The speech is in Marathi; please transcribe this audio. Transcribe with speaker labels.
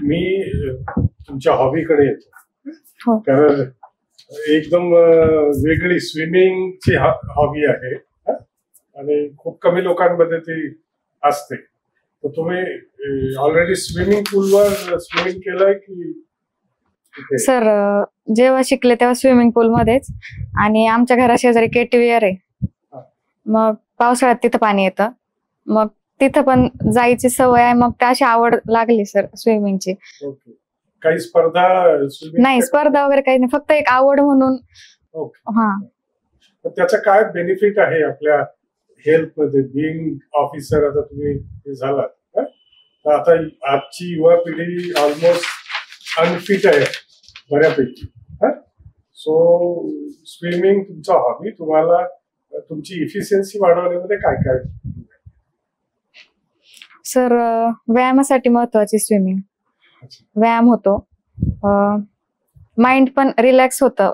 Speaker 1: मी तुमच्या हॉबीकडे येतो.
Speaker 2: हो.
Speaker 1: कारण एकदम वेगळी स्विमिंगची हॉबी आहे आणि खूप कमी लोकांमध्ये ती असते. तर तुम्ही ऑलरेडी स्विमिंग पूलवर स्विमिंग केलंय की?
Speaker 2: सर जेव्हा शिकले तेव्हा स्विमिंग पूल मध्येच, आणि आमच्या घरा शेजारी केटीव्हीआर आहे. मग पावसाळ्यात तिथं पाणी येतं, मग तिथं पण जायची सवय आहे. मग त्याची आवड लागली सर स्विमिंगची.
Speaker 1: ओके. काही स्पर्धा
Speaker 2: नाही, स्पर्धा वगैरे काही नाही, फक्त एक आवड म्हणून.
Speaker 1: ओके.
Speaker 2: हा.
Speaker 1: त्याचा काय बेनिफिट आहे आपल्या हेल्थ मध्ये? बिईंग ऑफिसर आता तुम्ही झालात, तर आता आजची युवा पिढी ऑलमोस्ट अनफिट आहे बऱ्यापैकी. सो स्विमिंग तुमचा हॉबी तुम्हाला तुमची इफिशियन्सी वाढवण्यामध्ये काय काय?
Speaker 2: सर व्यायामासाठी महत्वाची स्विमिंग. व्यायाम होतो, माइंड पण रिलॅक्स होतं